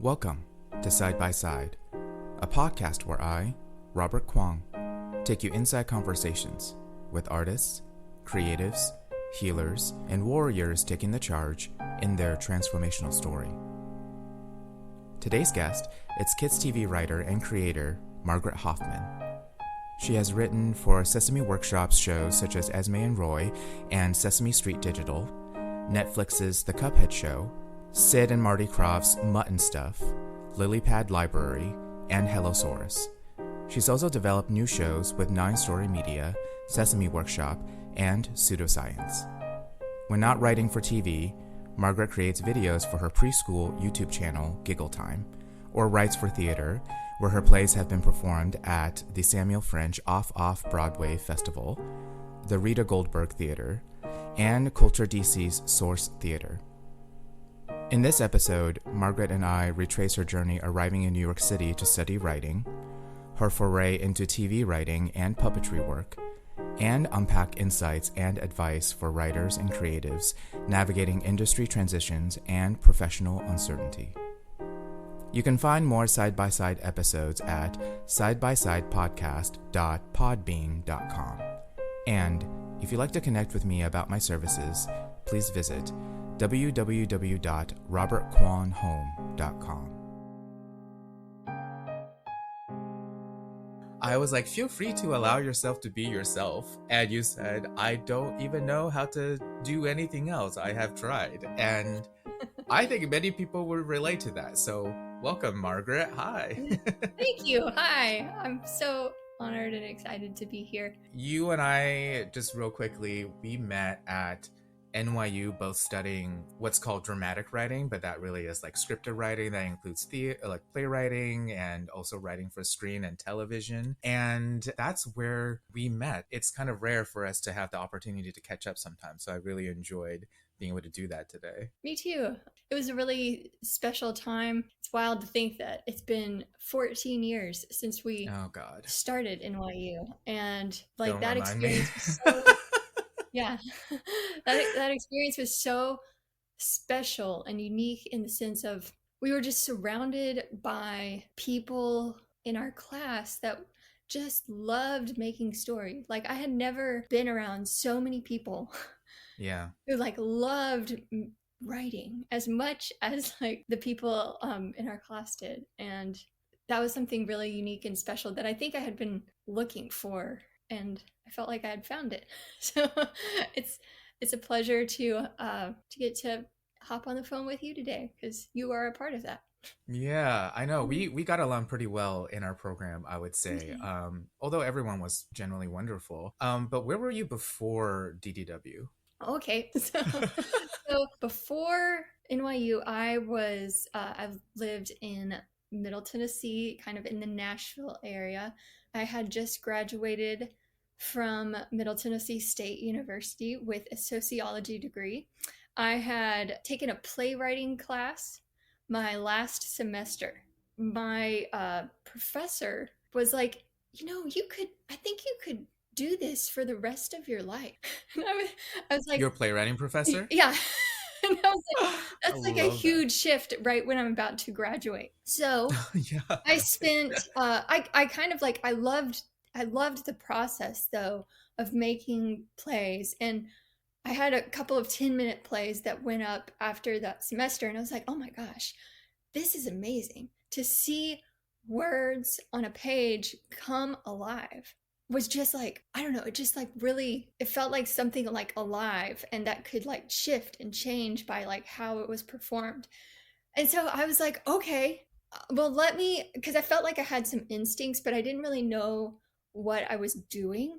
Welcome to Side by Side, a podcast where I, Robert Kwong, take you inside conversations with artists, creatives, healers, and warriors taking the charge in their transformational story. Today's guest is kids TV writer and creator Margaret Hoffman. She has written for Sesame Workshop's shows such as Esme and Roy and Sesame Street Digital, Netflix's The Cuphead Show, Sid and Marty Krofft's Mutt and Stuff, Lilypad Library, and Hellosaurus. She's also developed new shows with 9 Story Media, Sesame Workshop, and Sutoscience. When not writing for TV, Margaret creates videos for her preschool YouTube channel, Giggle Time, or writes for theater, where her plays have been performed at the Samuel French Off Broadway Festival, the Rita Goldberg Theater, and CultureDC's Source Theater. In this episode, Margaret and I retrace her journey arriving in New York City to study writing, her foray into TV writing and puppetry work, and unpack insights and advice for writers and creatives navigating industry transitions and professional uncertainty. You can find more side-by-side episodes at sidebysidepodcast.podbean.com. And if you'd like to connect with me about my services, please visit www.robertquanhome.com. I was like, feel free to allow yourself to be yourself. And you said, I don't even know how to do anything else. I have tried. And I think many people would relate to that. So welcome, Margaret. Hi. Thank you. Hi. I'm so honored and excited to be here. You and I, just real quickly, we met at NYU, both studying what's called dramatic writing, but that really is like scripted writing that includes theater, like playwriting, and also writing for screen and television. And that's where we met. It's kind of rare for us to have the opportunity to catch up sometimes. So I really enjoyed being able to do that today. Me too. It was a really special time. It's wild to think that it's been 14 years since we started NYU. And like Don't that remind experience me. was so yeah, that experience was so special and unique in the sense of we were just surrounded by people in our class that just loved making stories. Like I had never been around so many people who like loved writing as much as like the people in our class did. And that was something really unique and special that I think I had been looking for. And I felt like I had found it. So it's a pleasure to get to hop on the phone with you today because you are a part of that. Yeah, I know. We got along pretty well in our program, I would say. Although everyone was generally wonderful. But where were you before DDW? Okay, so before NYU, I've lived in Middle Tennessee, kind of in the Nashville area. I had just graduated from Middle Tennessee State University with a sociology degree. I had taken a playwriting class my last semester. My professor was like, I think you could do this for the rest of your life. And I was like, your playwriting professor? Yeah. And I was like, that's like a huge shift right when I'm about to graduate. So I spent, I kind of like, I loved the process though of making plays. And I had a couple of 10-minute plays that went up after that semester. And I was like, oh my gosh, this is amazing to see words on a page come alive. Was just like, I don't know, it just like really, it felt like something like alive and that could like shift and change by like how it was performed. And so I was like, okay, well, because I felt like I had some instincts, but I didn't really know what I was doing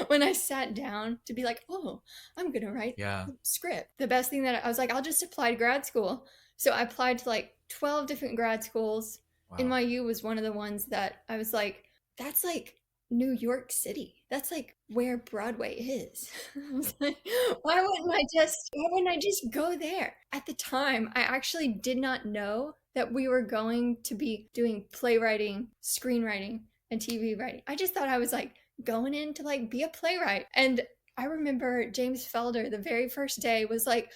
when I sat down to be like, oh, I'm going to write a script. The best thing that I was like, I'll just apply to grad school. So I applied to like 12 different grad schools. Wow. NYU was one of the ones that I was like, that's like New York City. That's like where Broadway is. I was like, why wouldn't I just go there? At the time, I actually did not know that we were going to be doing playwriting, screenwriting, and TV writing. I just thought I was like going in to like be a playwright. And I remember James Felder the very first day was like,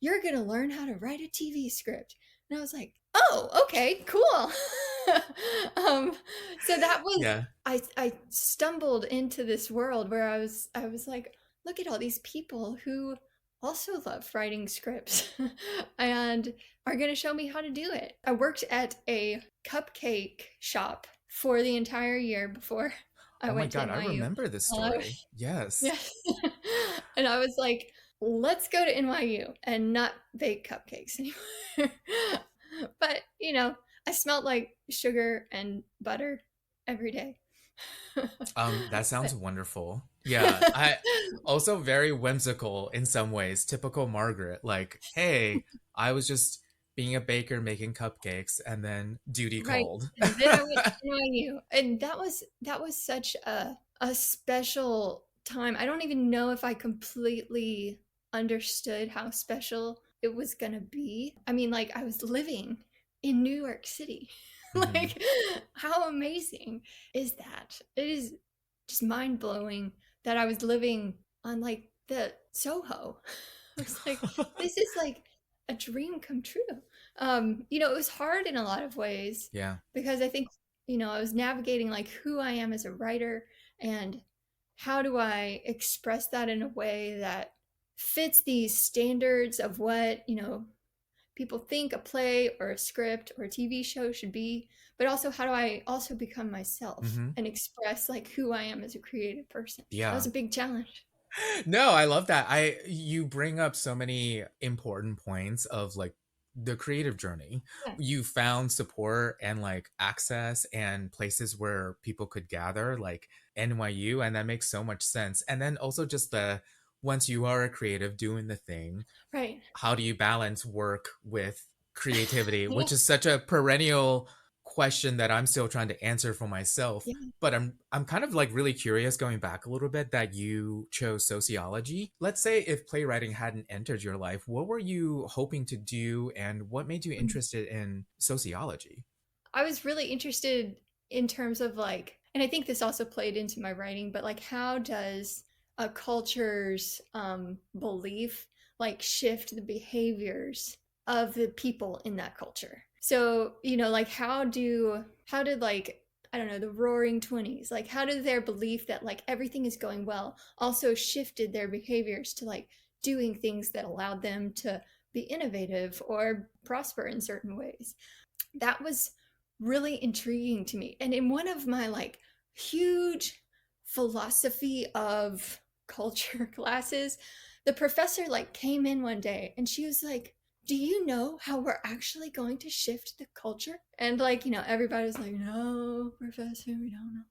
you're going to learn how to write a TV script. And I was like, oh, okay, cool. So that was, Yeah. I stumbled into this world where I was like, look at all these people who also love writing scripts and are going to show me how to do it. I worked at a cupcake shop for the entire year before I Oh my went to God, I NYU. remember this story. Yes. Yeah. And I was like, let's go to NYU and not bake cupcakes anymore. But, I smelled like sugar and butter every day. That sounds But wonderful. Yeah, I also very whimsical in some ways. Typical Margaret, like, hey, I was just being a baker making cupcakes and then duty right. called. And then I went to NYU. And that was such a special time. I don't even know if I completely understood how special it was gonna be. I mean, like I was living in New York City. Mhm. Like, how amazing is that? It is just mind blowing that I was living on like the Soho. I was like, this is like a dream come true. It was hard in a lot of ways Yeah. because I think, I was navigating like who I am as a writer and how do I express that in a way that fits these standards of what, people think a play or a script or a TV show should be, but also how do I also become myself Hmm. and express like who I am as a creative person. That Yeah. was a big challenge. No, I love that. You bring up so many important points of like the creative journey. Yeah. You found support and like access and places where people could gather, like NYU, and that makes so much sense. And then also just the once you are a creative doing the thing, Right. how do you balance work with creativity, Yeah. which is such a perennial question that I'm still trying to answer for myself. Yeah. But I'm kind of like really curious going back a little bit that you chose sociology. Let's say if playwriting hadn't entered your life, what were you hoping to do and what made you Mm. interested in sociology? I was really interested in terms of like, and I think this also played into my writing, but like, how does a culture's belief like shift the behaviors of the people in that culture? So, like, how did like, I don't know, the Roaring Twenties, like, how did their belief that like everything is going well also shifted their behaviors to like doing things that allowed them to be innovative or prosper in certain ways? That was really intriguing to me. And in one of my like huge philosophy of culture classes, the professor like came in one day and she was like, do you know how we're actually going to shift the culture? And like, everybody was like, no, professor, we don't know.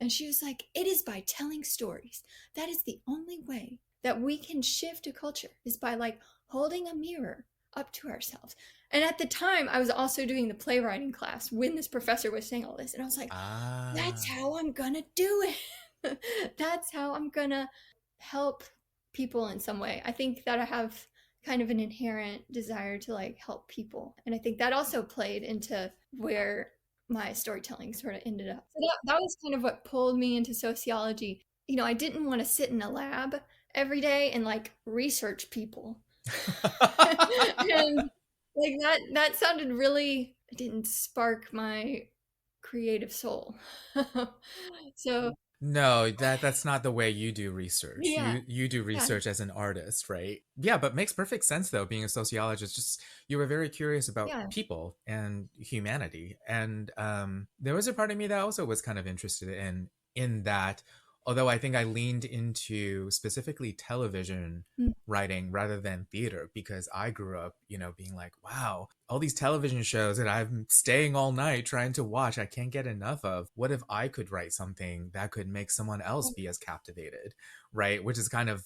And she was like, it is by telling stories. That is the only way that we can shift a culture, is by like holding a mirror up to ourselves. And at the time, I was also doing the playwriting class when this professor was saying all this. And I was like, that's Ah. how I'm going to do it. That's how I'm going to help people in some way. I think that I have kind of an inherent desire to like help people. And I think that also played into where my storytelling sort of ended up. So that was kind of what pulled me into sociology. I didn't want to sit in a lab every day and like research people. And like that sounded really, it didn't spark my creative soul. So No, that's not the way you do research. yeah, You do yeah, research as an artist, right? Yeah, but makes perfect sense though, being a sociologist. Just you were very curious about yeah. people and humanity. And there was a part of me that also was kind of interested in that, although I think I leaned into specifically television Mm. writing rather than theater because I grew up, being like, wow, all these television shows that I'm staying all night trying to watch, I can't get enough of. What if I could write something that could make someone else be as captivated, right? Which is kind of,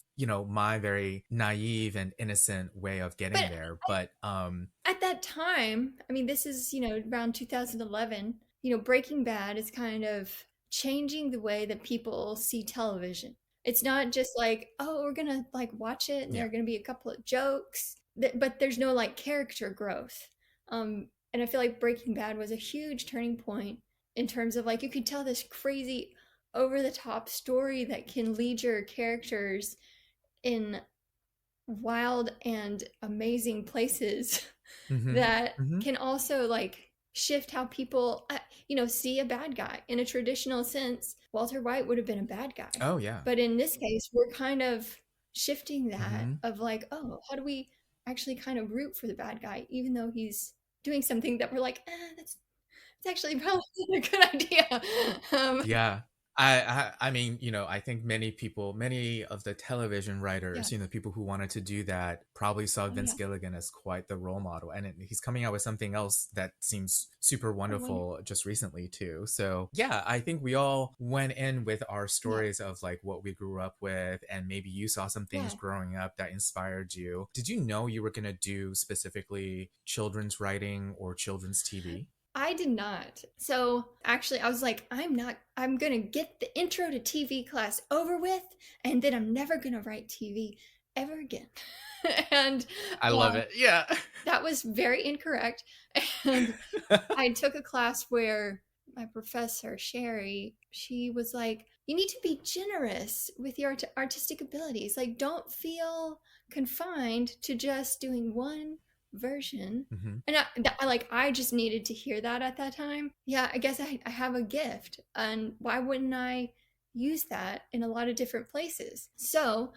my very naive and innocent way of getting But there. But at that time, I mean, this is, around 2011, Breaking Bad is kind of changing the way that people see television. It's not just like, oh, we're gonna like watch it and there yeah. are gonna be a couple of jokes, but there's no like character growth. And I feel like Breaking Bad was a huge turning point in terms of like you could tell this crazy over the top story that can lead your characters in wild and amazing places Mm-hmm. that Mm-hmm. can also like shift how people, see a bad guy. In a traditional sense, Walter White would have been a bad guy. Oh yeah. But in this case, we're kind of shifting that Mm-hmm. of like, oh, how do we actually kind of root for the bad guy, even though he's doing something that we're like, that's actually probably a good idea. Yeah. I mean, I think many people, many of the television Yeah. writers, people who wanted to do that probably saw Oh Vince yeah. Gilligan as quite the role model. And he's coming out with something else that seems super Oh, wonderful. wonderful just recently, too. So, yeah, I think we all went in with our Yeah. stories of like what we grew up with. And maybe you saw some things Yeah. growing up that inspired you. Did you know you were going to do specifically children's writing or children's TV? I did not. So actually, I was like, I'm going to get the intro to TV class over with, and then I'm never going to write TV ever again. And I love it. Yeah. that was very incorrect. And I took a class where my professor, Sherry, she was like, you need to be generous with your artistic abilities. Like, don't feel confined to just doing one version. Mm-hmm. And I just needed to hear that at that time. Yeah, I guess I have a gift. And why wouldn't I use that in a lot of different places? So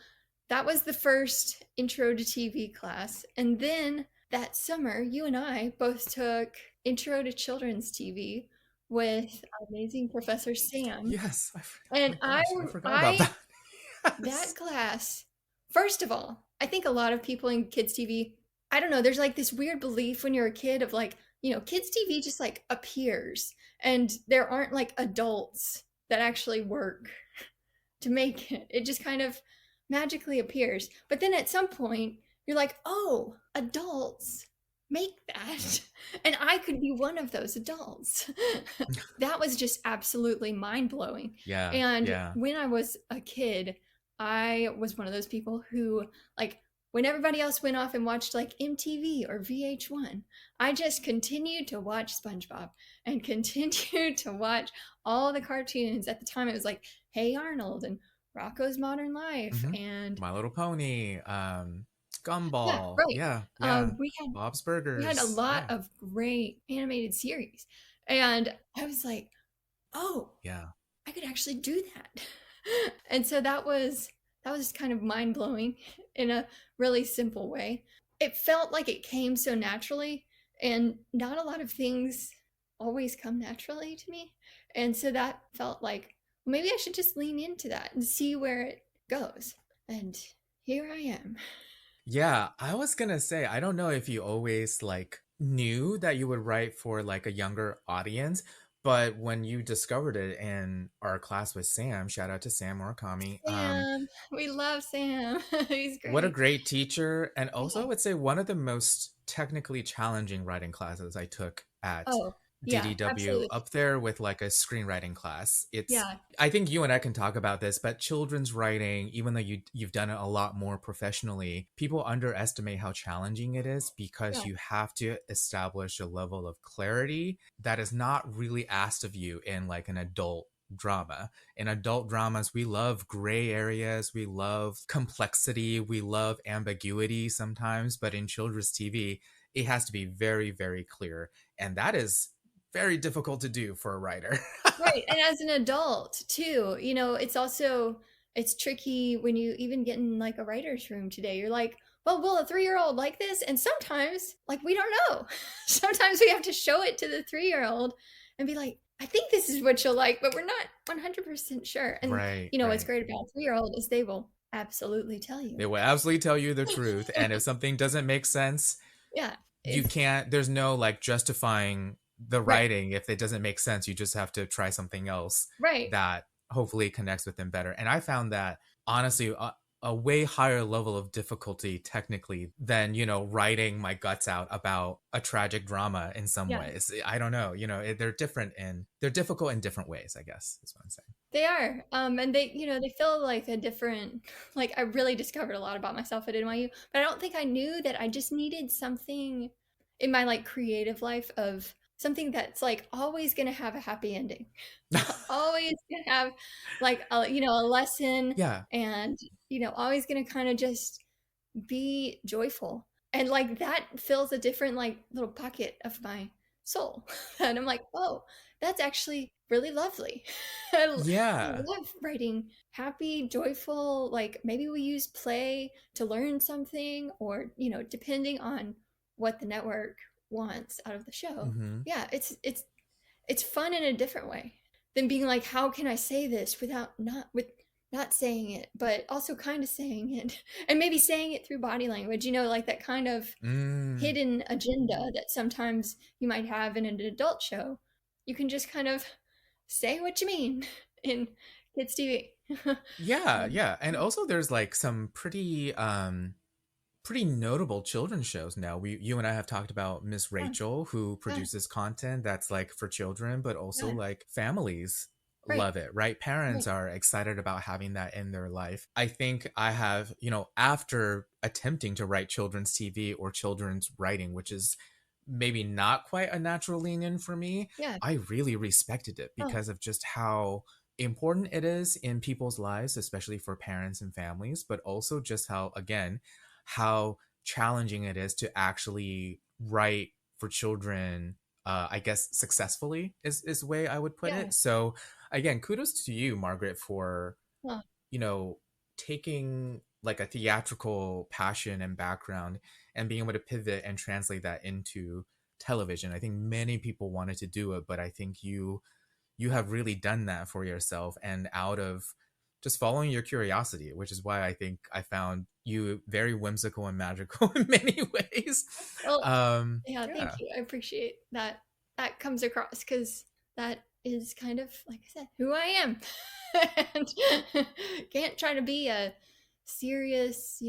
that was the first intro to TV class. And then that summer, you and I both took Intro to Children's TV with amazing Professor Sam. Yes. And My gosh, I forgot about I that. that Yes. class, first of all, I think a lot of people in kids TV, I don't know, there's like this weird belief when you're a kid of like, kids TV just like appears and there aren't like adults that actually work to make it. It just kind of magically appears. But then at some point, you're like, oh, adults make that. And I could be one of those adults. That was just absolutely mind blowing. Yeah. And Yeah. when I was a kid, I was one of those people who, like, when everybody else went off and watched like MTV or VH1, I just continued to watch SpongeBob and continued to watch all the cartoons. At the time, it was like Hey Arnold and Rocco's Modern Life Mm-hmm. and My Little Pony, yeah, Gumball. right. Yeah. Yeah. We had Bob's a Burgers. lot Yeah. of great animated series, and I was like, oh, Yeah. I could actually do that. And so that was kind of mind blowing in a really simple way. It felt like it came so naturally, and not a lot of things always come naturally to me. And so that felt like, well, maybe I should just lean into that and see where it goes. And here I am. Yeah. I was gonna say, I don't know if you always like knew that you would write for like a younger audience, but when you discovered it in our class with Sam, shout out to Sam Murakami, Sam, we love Sam. He's what a great. great teacher. And also, Yeah. I would say one of the most technically challenging writing classes I took at Oh, yeah, DDW, absolutely. up there with like a screenwriting class. Yeah, I think you and I can talk about this, but children's writing, even though you've done it a lot more professionally, people underestimate how challenging it is because yeah, you have to establish a level of clarity that is not really asked of you in like an adult drama. In adult dramas, we love gray areas, we love complexity, we love ambiguity sometimes, but in children's TV, it has to be very, very clear. And that is very difficult to do for a writer. right. And as an adult too, it's tricky when you even get in like a writer's room today. You're like, well, will a 3-year-old like this? And sometimes, like, we don't know. Sometimes we have to show it to the 3-year-old and be like, I think this is what you'll like, but we're not 100% sure. And Right, what's right. great about a 3-year-old is they will absolutely tell you. They will absolutely tell you the truth. And if something doesn't make sense, Yeah, you it's can't, there's no like justifying the right, writing. If it doesn't make sense, you just have to try something else right. that hopefully connects with them better. And I found that honestly, a way higher level of difficulty technically than, writing my guts out about a tragic drama in some Yeah. ways. I don't know, they're difficult in different ways, I guess is what I'm saying. They are. And they feel like a different, like I really discovered a lot about myself at NYU, but I don't think I knew that I just needed something in my like creative life of something that's like always going to have a happy ending. Always going to have like a lesson Yeah. and always going to kind of just be joyful. And like that fills a different like little pocket of my soul. And I'm like, oh, that's actually really lovely. I Yeah. love writing happy, joyful, like maybe we use play to learn something, or, depending on what the network wants out of the show. Mm-hmm. Yeah, it's fun in a different way than being like, how can I say this without not saying it, but also kind of saying it, and maybe saying it through body language, like that kind of hidden agenda that sometimes you might have in an adult show. You can just kind of say what you mean in kids TV. Yeah. And also there's like some pretty notable children's shows now. You and I have talked about Miss Rachel, who produces content that's like for children, but also Yeah. like families Right. love it, right? Parents are excited about having that in their life. I think I have, after attempting to write children's TV or children's writing, which is maybe not quite a natural lean in for me, Yeah. I really respected it because of just how important it is in people's lives, especially for parents and families, but also just how challenging it is to actually write for children, I guess successfully is the way I would put it. So again, kudos to you, Margaret, for taking like a theatrical passion and background and being able to pivot and translate that into television. I think many people wanted to do it, but I think you have really done that for yourself, and out of just following your curiosity, which is why I think I found you very whimsical and magical in many ways. Well, thank you. I appreciate that. That comes across because that is kind of, like I said, who I am. And can't try to be a serious,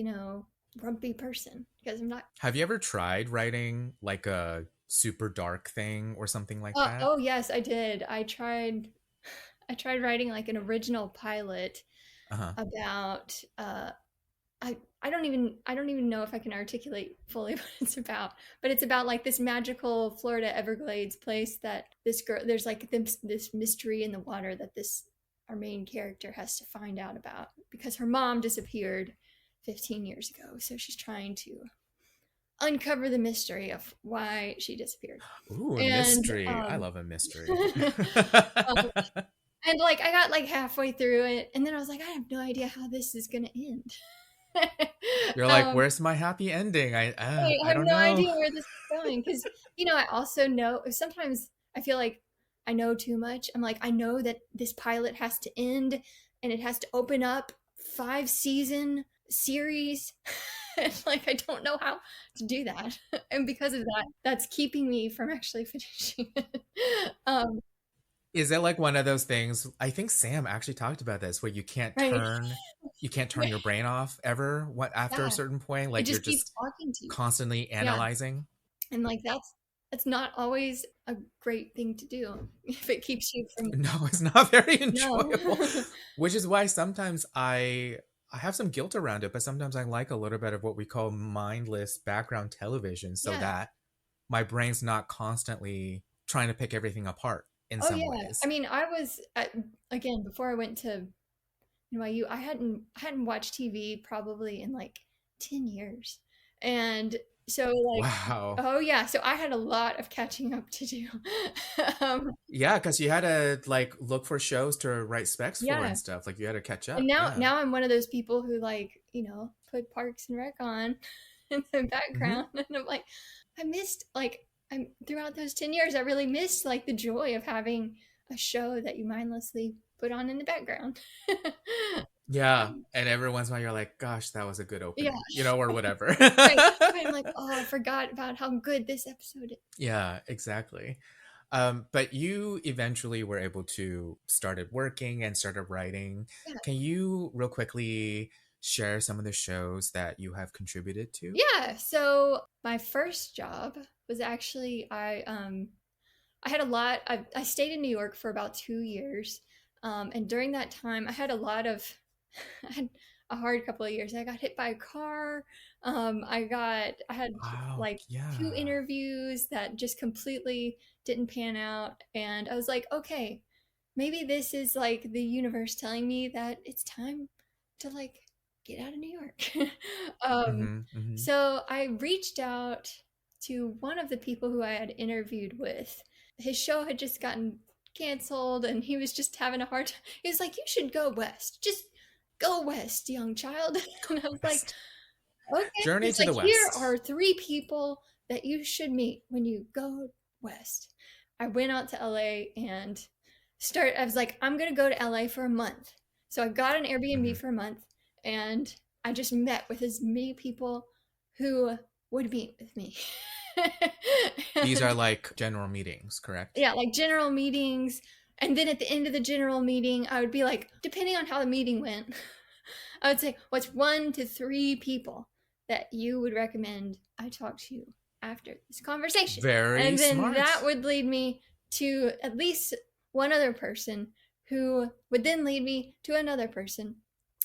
grumpy person because I'm not. Have you ever tried writing like a super dark thing or something like that? Oh yes, I did. I tried writing like an original pilot about I don't even know if I can articulate fully what it's about, but it's about like this magical Florida Everglades place that this girl, there's like this mystery in the water that our main character has to find out about because her mom disappeared 15 years ago. So she's trying to uncover the mystery of why she disappeared. Ooh, a mystery. I love a mystery. And like I got like halfway through it, and then I was like, I have no idea how this is gonna end. You're like, where's my happy ending? I have don't no know. idea where this is going because I also know sometimes I feel like I know too much. I'm like, I know that this pilot has to end and it has to open up 5-season series. And like I don't know how to do that, and because of that, that's keeping me from actually finishing it. Is it like one of those things? I think Sam actually talked about this, where you can't turn your brain off ever after a certain point. Like you're just talking to you, constantly analyzing. And like that's not always a great thing to do if it keeps you from. No, it's not very enjoyable. Which is why sometimes I have some guilt around it, but sometimes I like a little bit of what we call mindless background television, so that my brain's not constantly trying to pick everything apart. In some ways. I mean, I was again before I went to NYU. I hadn't watched TV probably in like 10 years, and so like, wow. Oh yeah, so I had a lot of catching up to do. Yeah, because you had to like look for shows to write specs for and stuff. Like you had to catch up. And now I'm one of those people who like put Parks and Rec on in the background, and I'm like, I missed like. Throughout those 10 years, I really missed like the joy of having a show that you mindlessly put on in the background. Yeah. And every once in a while you're like, gosh, that was a good opening, or whatever. I'm like, oh, I forgot about how good this episode is. Yeah, exactly. But you eventually were able to started working and started writing. Yeah. Can you real quickly share some of the shows that you have contributed to? Yeah. So my first job was actually I had a lot. I stayed in New York for about 2 years, and during that time, I had I had a hard couple of years. I got hit by a car. I had 2 interviews that just completely didn't pan out, and I was like, okay, maybe this is like the universe telling me that it's time to like get out of New York. So I reached out to one of the people who I had interviewed with. His show had just gotten canceled and he was just having a hard time. He was like, you should go west. Just go west, young child. And I was like, okay. Journey to the west. Here are 3 people that you should meet when you go west. I went out to LA and I was like, I'm going to go to LA for a month. So I got an Airbnb for a month and I just met with as many people who would meet with me. These are like general meetings, correct? Yeah, like general meetings. And then at the end of the general meeting, I would be like, depending on how the meeting went, I would say, what's 1 to 3 people that you would recommend I talk to after this conversation? And then smart. That would lead me to at least one other person who would then lead me to another person.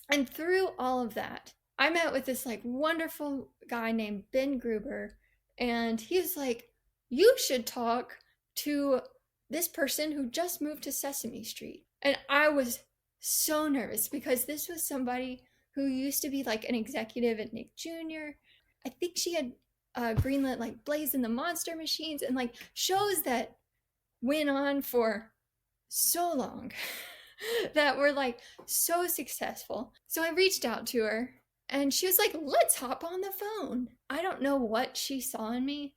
And through all of that, I met with this like wonderful guy named Ben Gruber. And he was like, you should talk to this person who just moved to Sesame Street. And I was so nervous because this was somebody who used to be like an executive at Nick Jr. I think she had greenlit like Blaze and the Monster Machines and like shows that went on for so long that were like so successful. So I reached out to her and she was like, let's hop on the phone. I don't know what she saw in me.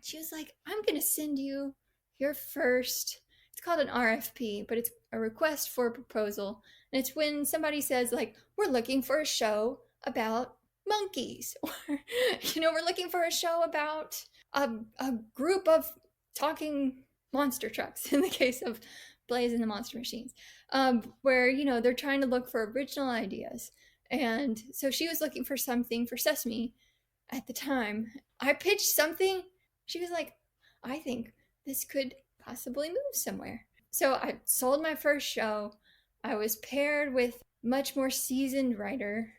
She was like, I'm going to send you your first, it's called an RFP, but it's a request for a proposal. And it's when somebody says like, we're looking for a show about monkeys, or, we're looking for a show about a group of talking monster trucks in the case of Blaze and the Monster Machines, where, they're trying to look for original ideas. And so she was looking for something for Sesame at the time. I pitched something. She was like, I think this could possibly move somewhere. So I sold my first show. I was paired with much more seasoned writer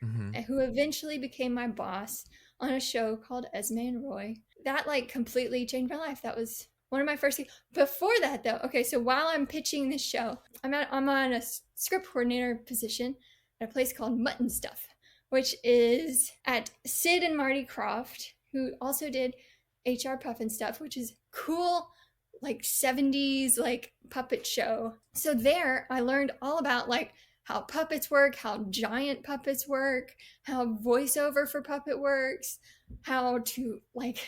who eventually became my boss on a show called Esme and Roy. That like completely changed my life. That was one of my first things. Before that though, okay, so while I'm pitching this show, I'm on a script coordinator position at a place called Mutt and Stuff, which is at Sid and Marty Krofft, who also did HR Puff and Stuff, which is cool, like 70s like puppet show. So there I learned all about like how puppets work, how giant puppets work, how voiceover for puppet works, how to like,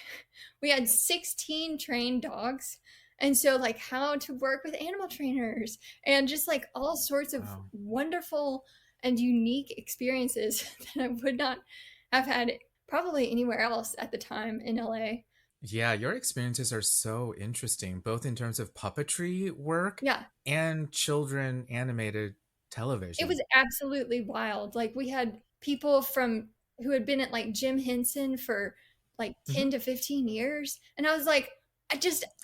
we had 16 trained dogs. And so like how to work with animal trainers and just like all sorts of wonderful and unique experiences that I would not have had probably anywhere else at the time in LA. Yeah, your experiences are so interesting, both in terms of puppetry work and children animated television. It was absolutely wild. Like we had people who had been at like Jim Henson for like 10 to 15 years. And I was like,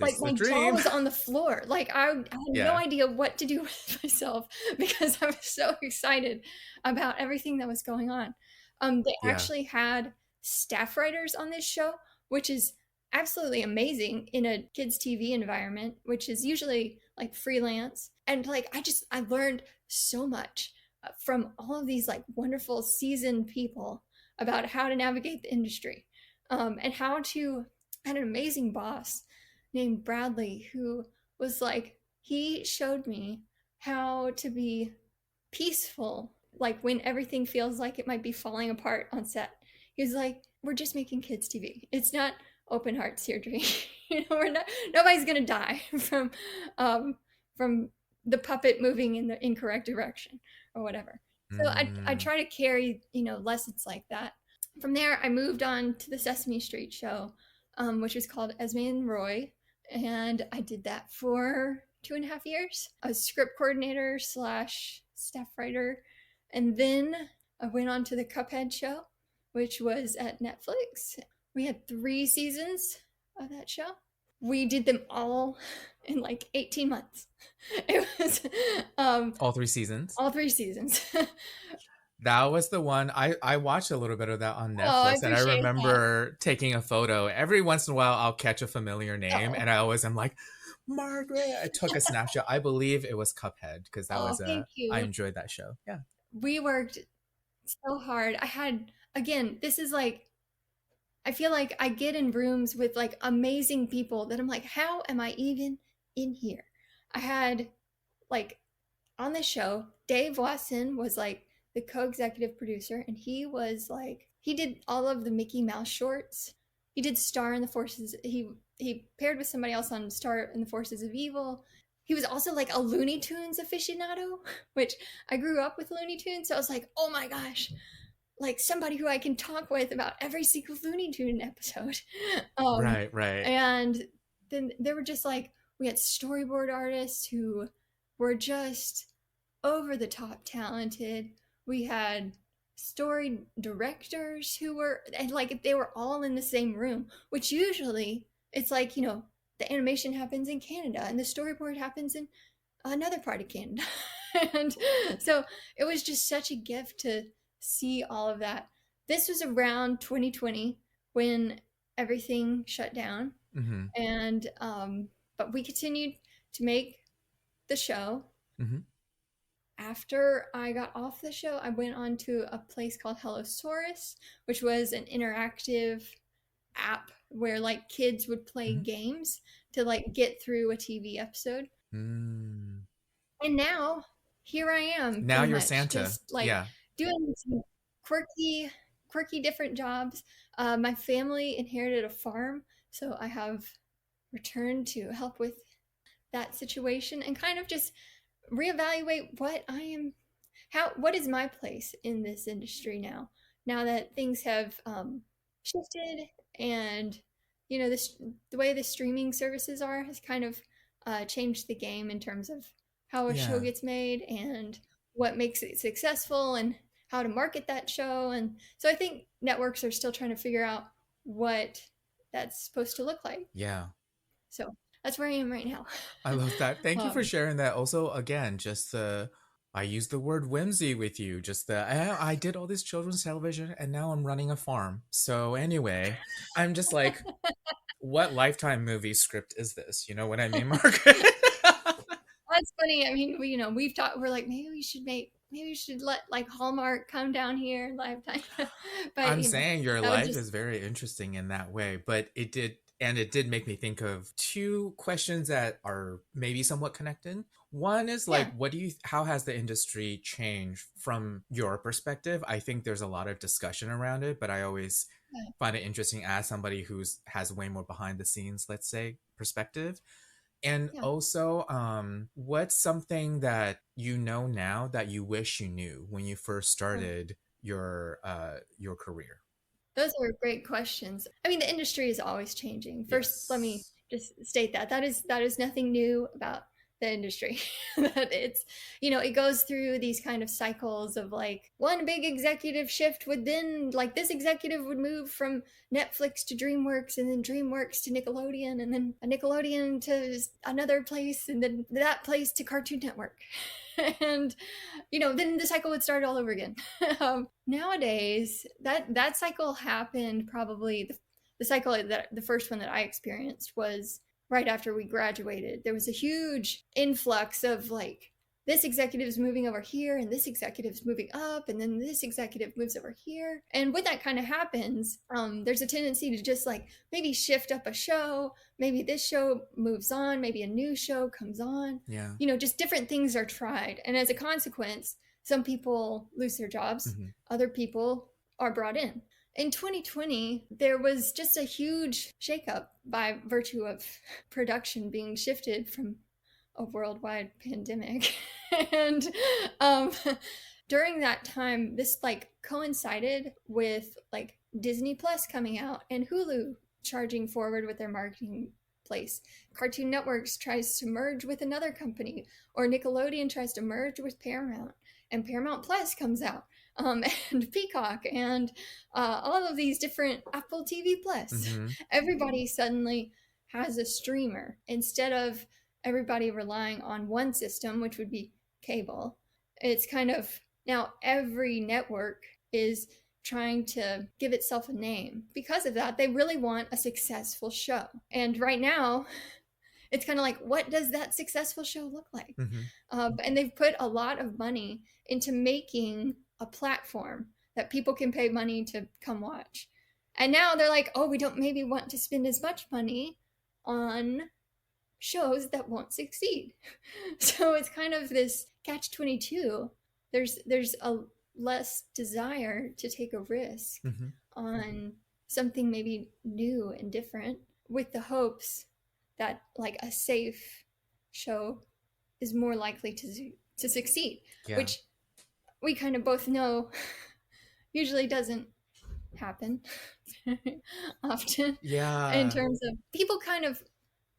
my jaw was on the floor. Like I had no idea what to do with myself because I was so excited about everything that was going on. They actually had staff writers on this show, which is absolutely amazing in a kids TV environment, which is usually like freelance. And like, I learned so much from all of these like wonderful seasoned people about how to navigate the industry, and how to, I had an amazing boss named Bradley who was like, he showed me how to be peaceful, like when everything feels like it might be falling apart on set. He was like, we're just making kids TV. It's not open heart surgery. Nobody's gonna die from the puppet moving in the incorrect direction or whatever. So I try to carry lessons like that. From there I moved on to the Sesame Street show, which was called Esme and Roy, and I did that for 2.5 years. I was script coordinator / staff writer, and then I went on to the Cuphead Show, which was at Netflix. We had 3 seasons of that show. We did them all in like 18 months. It was all 3 seasons. All 3 seasons. That was the one I watched a little bit of that on Netflix, and I remember taking a photo. Every once in a while, I'll catch a familiar name, and I always am like, Margaret. I took a snapshot. I believe it was Cuphead because that was I enjoyed that show. Yeah, we worked So hard. I had, again, this is like, I feel like I get in rooms with like amazing people that I'm like, how am I even in here? I had like on the show, Dave Watson was like the co-executive producer, and he was like, he did all of the Mickey Mouse shorts. He did Star in the Forces. He paired with somebody else on Star in the Forces of Evil. He was also like a Looney Tunes aficionado, which I grew up with Looney Tunes, so I was like, oh my gosh, like somebody who I can talk with about every single Looney Tune episode. Right. And then there were just like, we had storyboard artists who were just over the top talented. We had story directors who were, and like they were all in the same room, which usually it's like, you know, the animation happens in Canada and the storyboard happens in another part of Canada. And so it was just such a gift to see all of that. This was around 2020 when everything shut down. Mm-hmm. And but we continued to make the show. Mm-hmm. After I got off the show, I went on to a place called Hellosaurus, which was an interactive app where like kids would play games to like get through a TV episode. And now here I am. Now you're Santa. Just like doing some quirky different jobs. My family inherited a farm, so I have returned to help with that situation and kind of just reevaluate what is my place in this industry now that things have shifted, and you know, the way the streaming services are has kind of changed the game in terms of how a show gets made and what makes it successful and how to market that show. And so I think networks are still trying to figure out what that's supposed to look like. So that's where I am right now. I love that. Thank you for sharing that. Also, again, just I use the word whimsy with you. Just I did all this children's television and now I'm running a farm. So anyway, I'm just like, what Lifetime movie script is this? You know what I mean, Margaret? That's funny. I mean, we've talked, we're like, maybe we should let like Hallmark come down here, Lifetime. But I'm saying your life is very interesting in that way, but it did make me think of two questions that are maybe somewhat connected. One is like, how has the industry changed from your perspective? I think there's a lot of discussion around it, but I always find it interesting as somebody has way more behind the scenes, let's say, perspective. And also, what's something that you know now that you wish you knew when you first started your career? Those are great questions. I mean, the industry is always changing. First, let me just state that is nothing new about the industry. That it's, you know, it goes through these kind of cycles of like one big executive shift would then, like, this executive would move from Netflix to DreamWorks, and then DreamWorks to Nickelodeon, and then a Nickelodeon to another place, and then that place to Cartoon Network. And you know, then the cycle would start all over again. Nowadays that cycle happened probably the cycle that the first one that I experienced was right after we graduated. There was a huge influx of like, this executive's moving over here and this executive's moving up, and then this executive moves over here. And when that kind of happens, there's a tendency to just like maybe shift up a show. Maybe this show moves on, maybe a new show comes on. You know, just different things are tried. And as a consequence, some people lose their jobs, other people are brought in. In 2020, there was just a huge shakeup by virtue of production being shifted from a worldwide pandemic. And during that time, this like coincided with like Disney Plus coming out and Hulu charging forward with their marketing place. Cartoon Networks tries to merge with another company, or Nickelodeon tries to merge with Paramount, and Paramount Plus comes out. And Peacock, and all of these different Apple TV Plus. Everybody suddenly has a streamer instead of everybody relying on one system, which would be cable. It's kind of now every network is trying to give itself a name. Because of that, they really want a successful show. And right now, it's kind of like, what does that successful show look like? And they've put a lot of money into making a platform that people can pay money to come watch. And now they're like, oh, we don't maybe want to spend as much money on shows that won't succeed. So it's kind of this catch-22. There's a less desire to take a risk on something maybe new and different, with the hopes that like a safe show is more likely to succeed, which we kind of both know usually doesn't happen often. In terms of people kind of,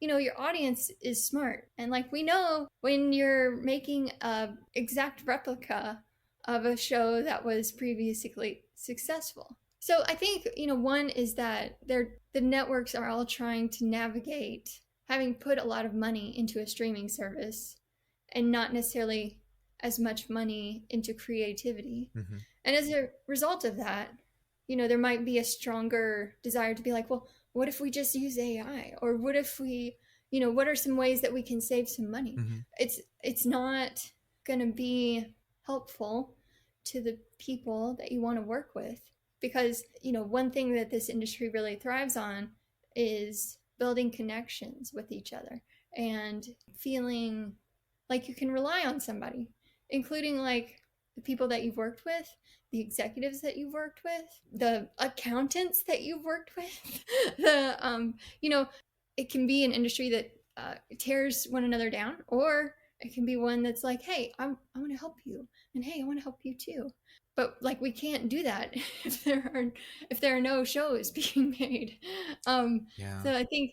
your audience is smart, and like we know when you're making a exact replica of a show that was previously successful. So I think, one is that the networks are all trying to navigate having put a lot of money into a streaming service and not necessarily as much money into creativity. And as a result of that, there might be a stronger desire to be like, well, what if we just use AI? Or what if we, what are some ways that we can save some money? It's not going to be helpful to the people that you want to work with. Because, one thing that this industry really thrives on is building connections with each other and feeling like you can rely on somebody, including like the people that you've worked with, the executives that you've worked with, the accountants that you've worked with. It can be an industry that tears one another down, or it can be one that's like, hey, I want to help you, and hey, I want to help you too. But like, we can't do that if there are no shows being made. So I think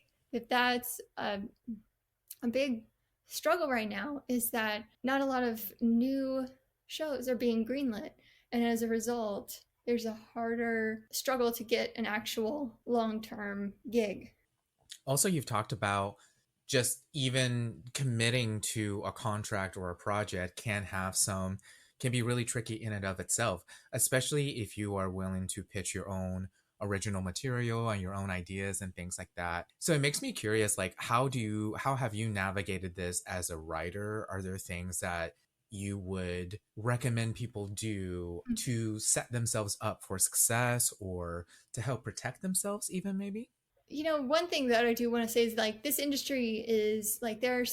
that's a big struggle right now, is that not a lot of new shows are being greenlit, and as a result, there's a harder struggle to get an actual long-term gig. Also, you've talked about just even committing to a contract or a project can be really tricky in and of itself, especially if you are willing to pitch your own original material and your own ideas and things like that. So it makes me curious, like, how have you navigated this as a writer? Are there things that you would recommend people do to set themselves up for success, or to help protect themselves even, maybe? One thing that I do want to say is, like, this industry is like, there are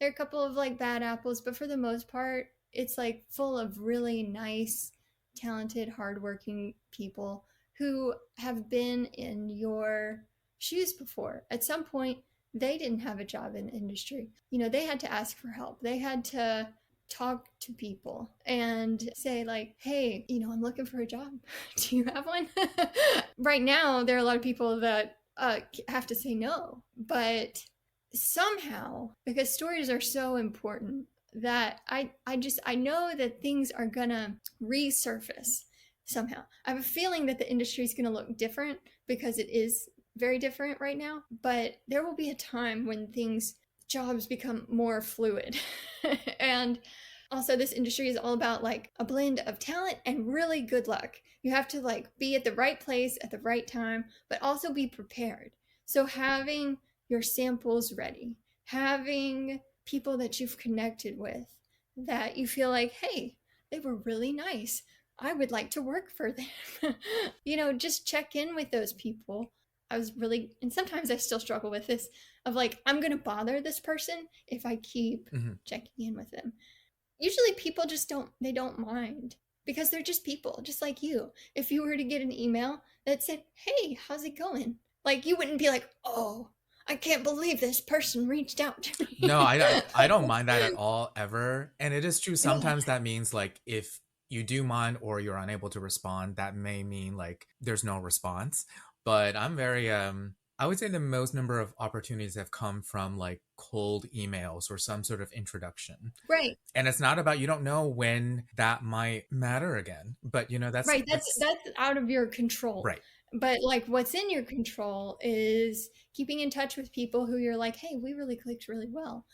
a couple of like bad apples, but for the most part, it's like full of really nice, talented, hardworking people who have been in your shoes before. At some point, they didn't have a job in the industry. They had to ask for help. They had to talk to people and say like, hey, I'm looking for a job. Do you have one? Right now, there are a lot of people that have to say no, but somehow, because stories are so important, that I know that things are gonna resurface somehow. I have a feeling that the industry is gonna look different, because it is very different right now, but there will be a time when jobs become more fluid. And also, this industry is all about like a blend of talent and really good luck. You have to like be at the right place at the right time, but also be prepared. So having your samples ready, having people that you've connected with that you feel like, hey, they were really nice, I would like to work for them. Just check in with those people. And sometimes I still struggle with this, of like, I'm going to bother this person if I keep checking in with them. Usually people just don't mind, because they're just people, just like you. If you were to get an email that said, hey, how's it going? Like, you wouldn't be like, oh, I can't believe this person reached out to me. No, I don't mind that at all, ever. And it is true. Sometimes that means like, if you do mind or you're unable to respond, that may mean like there's no response. But I'm very, I would say the most number of opportunities have come from like cold emails or some sort of introduction. Right. And it's not about, you don't know when that might matter again, but that's right. That's out of your control. Right. But like, what's in your control is keeping in touch with people who you're like, hey, we really clicked really well.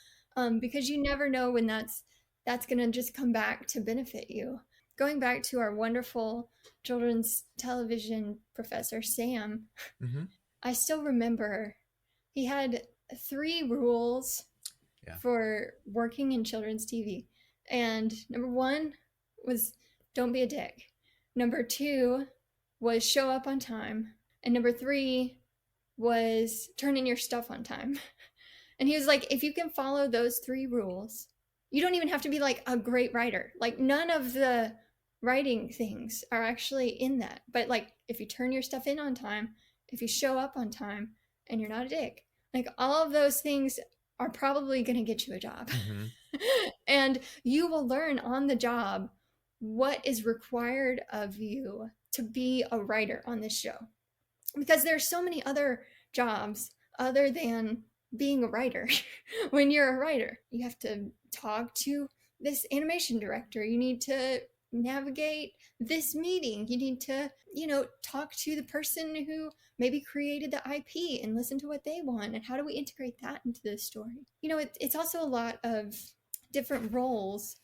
Because you never know when that's going to just come back to benefit you. Going back to our wonderful children's television professor, Sam, I still remember he had 3 rules for working in children's TV. And number 1 was don't be a dick. Number 2 was show up on time. And number 3 was turn in your stuff on time. And he was like, if you can follow those 3 rules, you don't even have to be like a great writer. Like none of the writing things are actually in that. But like if you turn your stuff in on time, if you show up on time, and you're not a dick, like all of those things are probably going to get you a job. And you will learn on the job what is required of you to be a writer on this show. Because there's so many other jobs other than being a writer. When you're a writer, you have to talk to this animation director. You need to navigate this meeting. You need to, talk to the person who maybe created the IP and listen to what they want. And how do we integrate that into the story? It's also a lot of different roles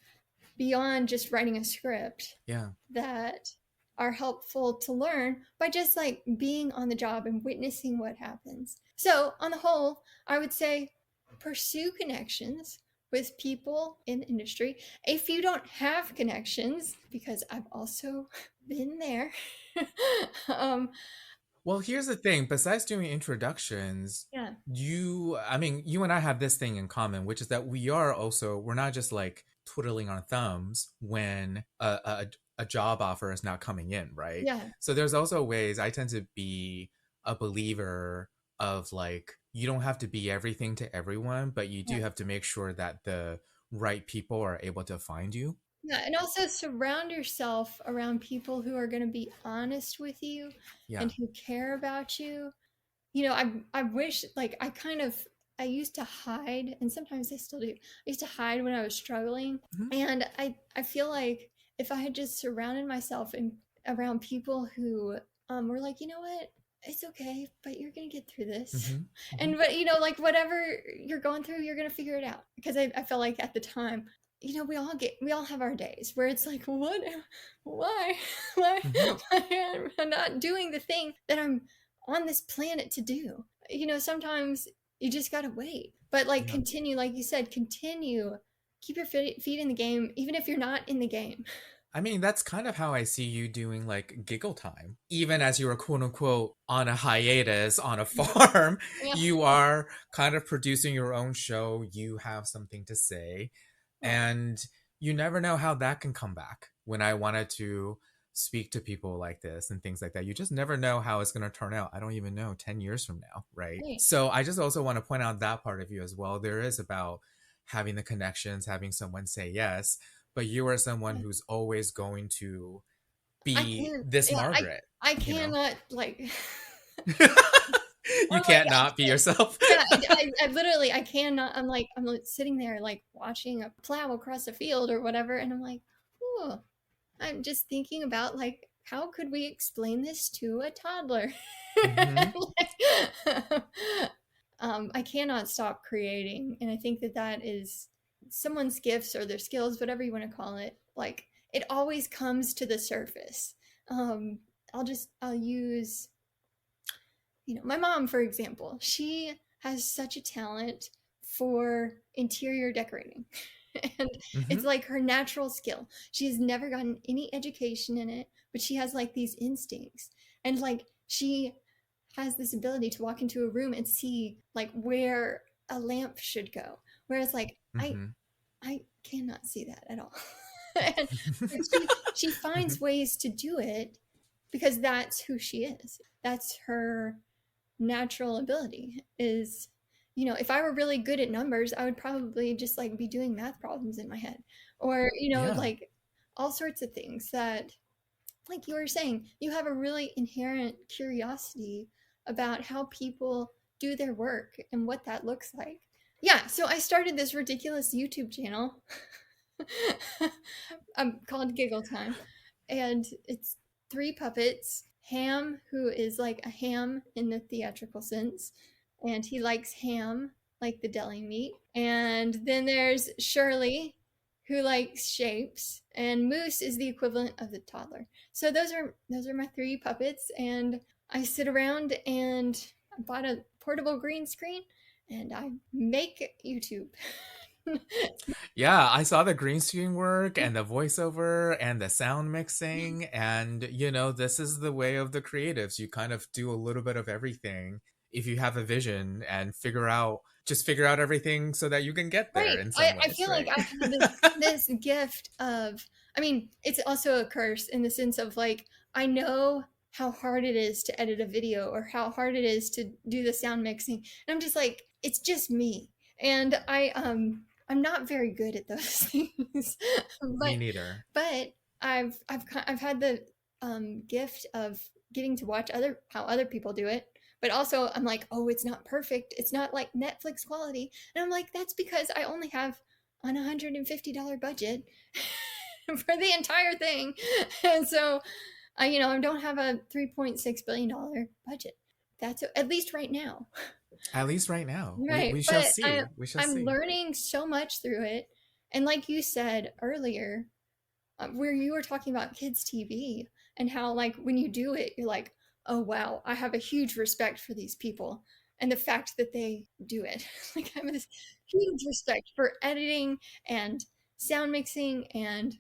beyond just writing a script. Yeah. That are helpful to learn by just like being on the job and witnessing what happens. So on the whole, I would say pursue connections with people in the industry. If you don't have connections, because I've also been there. Well, here's the thing. Besides doing introductions, you and I have this thing in common, which is that we're not just like twiddling our thumbs when a job offer is not coming in, right? Yeah. So there's also ways. I tend to be a believer of like, you don't have to be everything to everyone, but you do have to make sure that the right people are able to find you. Yeah, and also surround yourself around people who are going to be honest with you and who care about you. I wish, like, I used to hide, and sometimes I still do. I used to hide when I was struggling. And I feel like if I had just surrounded myself around people who were like, you know what, it's okay, but you're going to get through this. And, but, like whatever you're going through, you're going to figure it out. Because I felt like at the time, we all have our days where it's like, why am I not doing the thing that I'm on this planet to do? Sometimes you just gotta wait, but like continue, like you said, keep your feet in the game, even if you're not in the game. I mean, that's kind of how I see you doing like Giggle Time. Even as you are quote unquote on a hiatus on a farm, you are kind of producing your own show. You have something to say. And you never know how that can come back. When I wanted to speak to people like this and things like that, you just never know how it's going to turn out. I don't even know 10 years from now, right? So I just also want to point out that part of you as well. There is about having the connections, having someone say yes, but you are someone who's always going to be this Margaret. I cannot like... You can't not be yourself. I literally, I cannot. I'm like sitting there like watching a plow across a field or whatever, and I'm like, oh, I'm just thinking about like, how could we explain this to a toddler? I cannot stop creating, and I think that is someone's gifts or their skills, whatever you want to call it. Like, it always comes to the surface. I'll use, my mom, for example. She has such a talent for interior decorating. And it's like her natural skill. She has never gotten any education in it, but she has like these instincts. And like she has this ability to walk into a room and see like where a lamp should go. Whereas like I cannot see that at all. And she finds ways to do it because that's who she is. That's her natural ability is, if I were really good at numbers, I would probably just like be doing math problems in my head, or like all sorts of things that, like you were saying, you have a really inherent curiosity about how people do their work and what that looks like. So I started this ridiculous YouTube channel called Giggle Time, and it's 3 puppets. Ham, who is like a ham in the theatrical sense, and he likes ham, like the deli meat. And then there's Shirley, who likes shapes, and Moose is the equivalent of the toddler. So those are my 3 puppets, and I sit around and I bought a portable green screen and I make YouTube. Yeah, I saw the green screen work and the voiceover and the sound mixing. And, this is the way of the creatives. You kind of do a little bit of everything if you have a vision and figure out everything so that you can get there Right. in some I ways, feel like right? I have this gift of, I mean, it's also a curse in the sense of like, I know how hard it is to edit a video or how hard it is to do the sound mixing. And I'm just like, it's just me. And I'm not very good at those things. Me but neither. but I've had the gift of getting to watch how other people do it. But also I'm like, oh, it's not perfect. It's not like Netflix quality. And I'm like, that's because I only have an $150 budget for the entire thing. And so I don't have a $3.6 billion budget. That's at least right now. At least right now. Right. We shall But see. We shall I'm see. learning so much through it. And like you said earlier, where you were talking about kids' TV and how, like, when you do it, you're like, oh, wow, I have a huge respect for these people and the fact that they do it. Like, I have this huge respect for editing and sound mixing. And,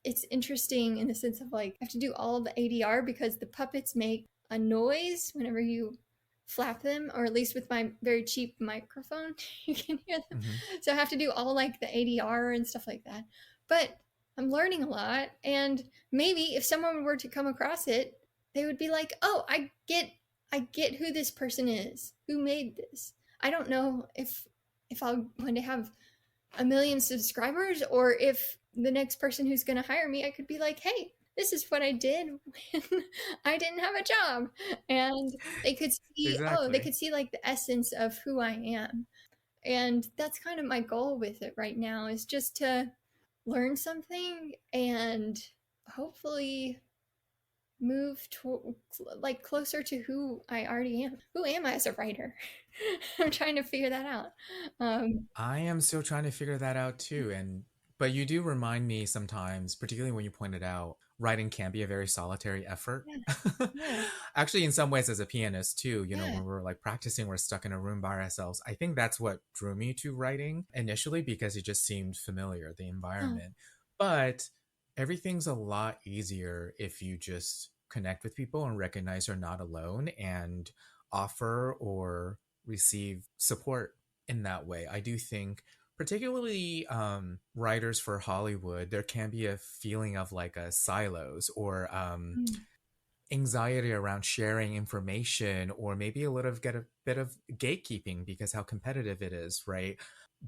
it's interesting in the sense of like, I have to do all of the ADR because the puppets make a noise whenever you flap them, or at least with my very cheap microphone, you can hear them. Mm-hmm. So I have to do all like the ADR and stuff like that. But I'm learning a lot, and maybe if someone were to come across it, they would be like, "Oh, I get who this person is, who made this." I don't know if I'm going to have 1 million subscribers, or if the next person who's going to hire me, I could be like, "Hey, this is what I did when I didn't have a job," and they could see, exactly. they could see like the essence of who I am, and that's kind of my goal with it right now, is just to learn something and hopefully move to like closer to who I already am. Who am I as a writer? I'm trying to figure that out. I am still trying to figure that out too. But you do remind me sometimes, particularly when you pointed out writing can be a very solitary effort. Yeah. Yeah. Actually, in some ways, as a pianist too, when we're like practicing, we're stuck in a room by ourselves. I think that's what drew me to writing initially, because it just seemed familiar, the environment. But everything's a lot easier if you just connect with people and recognize you're not alone and offer or receive support in that way. I do think, particularly writers for Hollywood, there can be a feeling of like a silos or anxiety around sharing information, or maybe get a bit of gatekeeping because how competitive it is, right?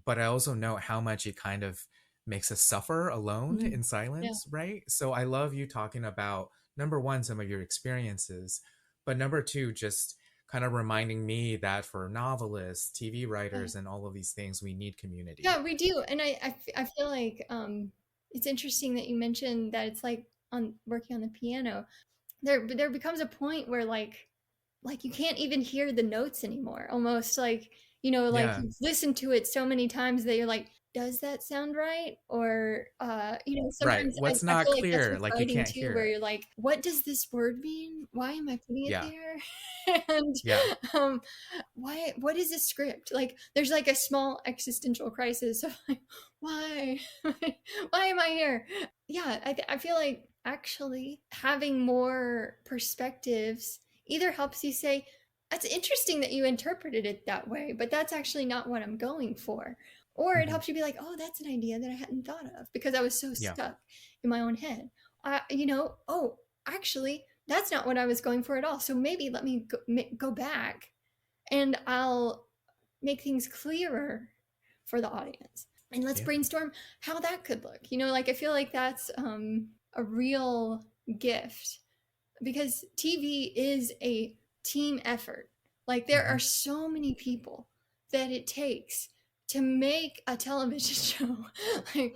But I also know how much it kind of makes us suffer alone in silence, right? So I love you talking about, number one, some of your experiences, but number two, just kind of reminding me that for novelists, TV writers, and all of these things, we need community. Yeah, we do. And I feel like it's interesting that you mentioned that it's like on working on the piano. There becomes a point where like you can't even hear the notes anymore. Almost like, like you've listened to it so many times that you're like, does that sound right? Or sometimes right. What's not feel clear, like like you can't too, hear where it. You're like, what does this word mean? Why am I putting it there? And what is a script? Like there's like a small existential crisis of like, why why am I here? I feel like actually having more perspectives either helps you say, that's interesting that you interpreted it that way, but that's actually not what I'm going for. Or it helps you be like, oh, that's an idea that I hadn't thought of because I was so stuck in my own head. Oh, actually, that's not what I was going for at all. So maybe let me go back and I'll make things clearer for the audience. And let's brainstorm how that could look. Like I feel like that's a real gift, because TV is a team effort. Like there are so many people that it takes to make a television show. Like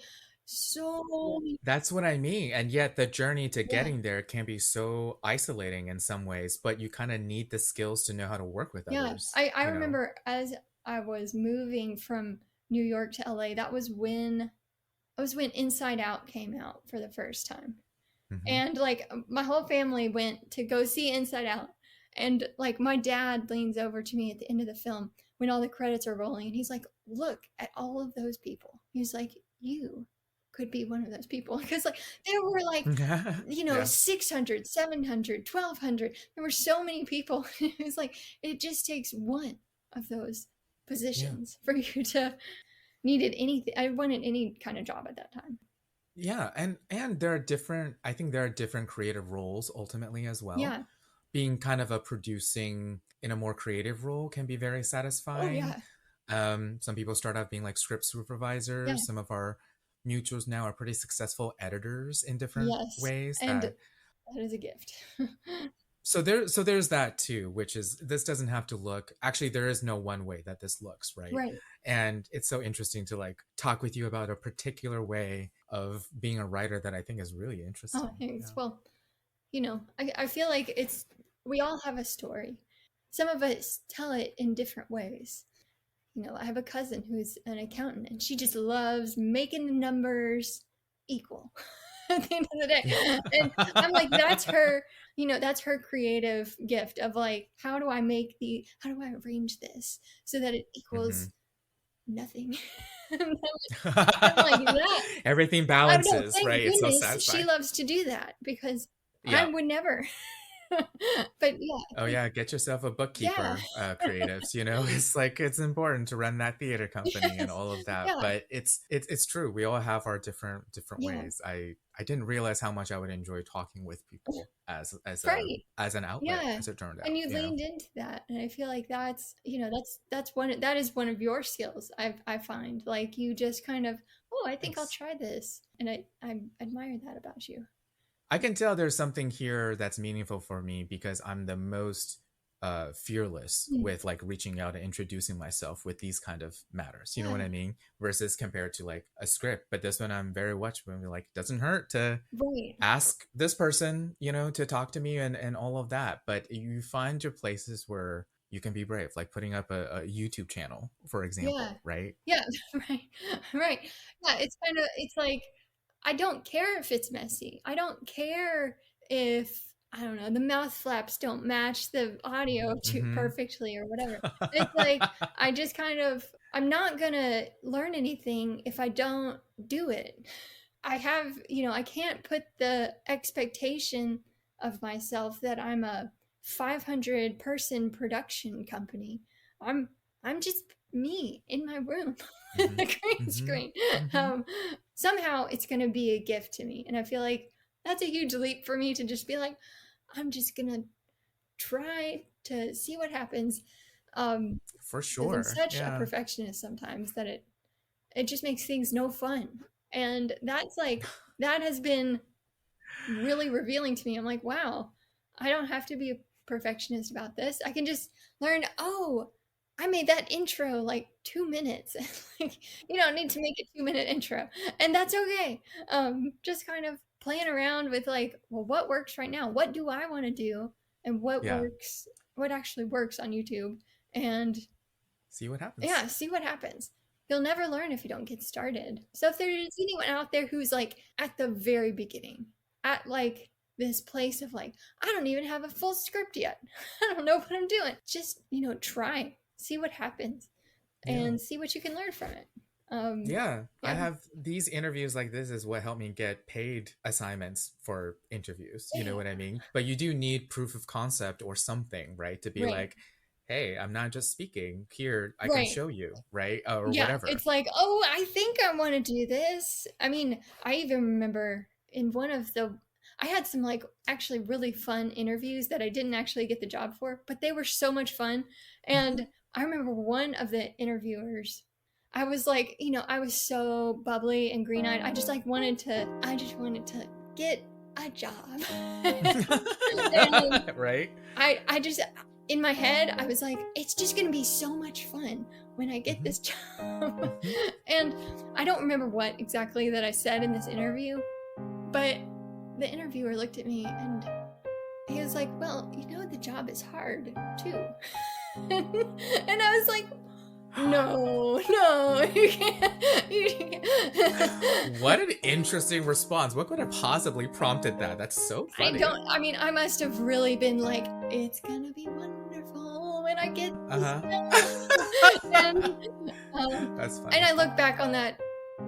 that's what I mean. And yet the journey to getting there can be so isolating in some ways, but you kind of need the skills to know how to work with others. I remember as I was moving from New York to LA, that was when Inside Out came out for the first time. And like my whole family went to go see Inside Out, And like my dad leans over to me at the end of the film when all the credits are rolling, and he's like, look at all of those people. He's like, you could be one of those people. Because like there were like, 600, 700, 1200. There were so many people. It was like, it just takes one of those positions for you to needed anything. I wanted any kind of job at that time. Yeah. And there are different, I think there are different creative roles ultimately as well. Yeah. Being kind of a producing in a more creative role can be very satisfying. Oh, yeah. Some people start out being like script supervisors. Yeah. Some of our mutuals now are pretty successful editors in different ways. And that is a gift. So there's that too, which is, this doesn't have to look, actually there is no one way that this looks, right? Right. And it's so interesting to like talk with you about a particular way of being a writer that I think is really interesting. Oh, thanks. Yeah. Well, you know, I feel like we all have a story. Some of us tell it in different ways. You know, I have a cousin who's an accountant, and she just loves making the numbers equal at the end of the day. And I'm like, that's her, you know, that's her creative gift of like, how do I arrange this so that it equals nothing? I'm like that. Everything balances, right? It's so satisfying. She loves to do that because I would never. But yeah. Oh yeah, get yourself a bookkeeper, creatives, you know. It's like, it's important to run that theater company and all of that. But it's true. We all have our different ways. I didn't realize how much I would enjoy talking with people as an outlet, as it turned out. And you leaned into that, and I feel like that's, you know, that is one of your skills. I find like you just kind of, I think I'll try this, and I admire that about you. I can tell there's something here that's meaningful for me because I'm the most fearless with like reaching out and introducing myself with these kind of matters. You know what I mean? Versus compared to like a script. But this one I'm very watchful. Like, it doesn't hurt to ask this person, you know, to talk to me and all of that. But you find your places where you can be brave, like putting up a YouTube channel, for example, right? Yeah, right. Yeah, it's like, I don't care if it's messy. I don't care if, I don't know, the mouth flaps don't match the audio too perfectly or whatever. It's like, I just kind of, I'm not going to learn anything if I don't do it. I have, you know, I can't put the expectation of myself that I'm a 500 person production company. I'm just me in my room. The green screen. Somehow it's going to be a gift to me. And I feel like that's a huge leap for me to just be like, I'm just going to try to see what happens. For sure. I'm such a perfectionist sometimes that it just makes things no fun. And that's like, that has been really revealing to me. I'm like, wow, I don't have to be a perfectionist about this. I can just learn, I made that intro like 2 minutes. Like, you don't need to make a 2-minute intro, and that's okay. Just kind of playing around with like, well, what works right now? What do I want to do? And what works, what actually works on YouTube, and see what happens. Yeah, see what happens. You'll never learn if you don't get started. So if there's anyone out there who's like at the very beginning, at like this place of like, I don't even have a full script yet. I don't know what I'm doing. Just, you know, try. See what happens and see what you can learn from it. I have these interviews like this is what helped me get paid assignments for interviews. You know what I mean? But you do need proof of concept or something, right? To be like, hey, I'm not just speaking here. I can show you, right? Or whatever. It's like, I think I want to do this. I mean, I even remember in one of I had some like actually really fun interviews that I didn't actually get the job for, but they were so much fun. And I remember one of the interviewers, I was like, you know, I was so bubbly and green-eyed. I just wanted to get a job. Right? I just, in my head, I was like, it's just going to be so much fun when I get this job. And I don't remember what exactly that I said in this interview, but the interviewer looked at me and he was like, well, you know, the job is hard too. And I was like, No, you can't. You can't. What an interesting response. What could have possibly prompted that? That's so funny. I must have really been like, it's gonna be wonderful when I get That's funny. And I look back on that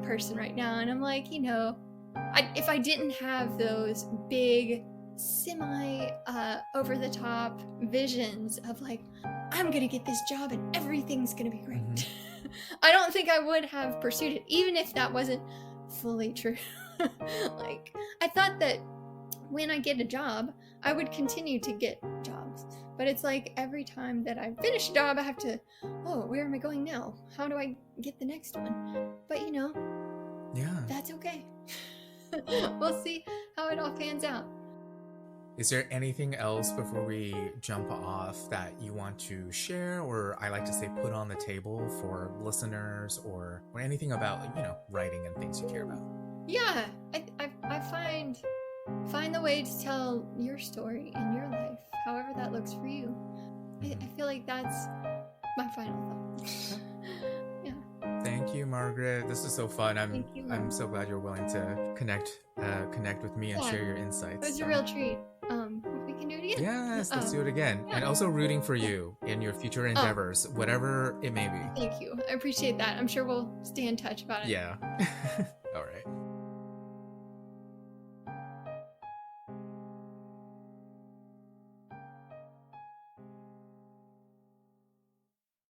person right now and I'm like, if I didn't have those big semi over the top visions of like, I'm gonna get this job and everything's gonna be great. Mm-hmm. I don't think I would have pursued it, even if that wasn't fully true. Like, I thought that when I get a job, I would continue to get jobs. But it's like every time that I finish a job, I have to, where am I going now? How do I get the next one? But that's okay. We'll see how it all pans out. Is there anything else before we jump off that you want to share, or I like to say put on the table for listeners, or anything about writing and things you care about? Yeah, I find the way to tell your story in your life, however that looks for you. I feel like that's my final thought. Yeah. Thank you, Margaret. This is so fun. I'm so glad you're willing to connect with me and share your insights. It was a real treat. We can do it again. Yes, let's do it again. Yeah. And also rooting for you in your future endeavors, whatever it may be. Thank you. I appreciate that. I'm sure we'll stay in touch about it. Yeah. All right.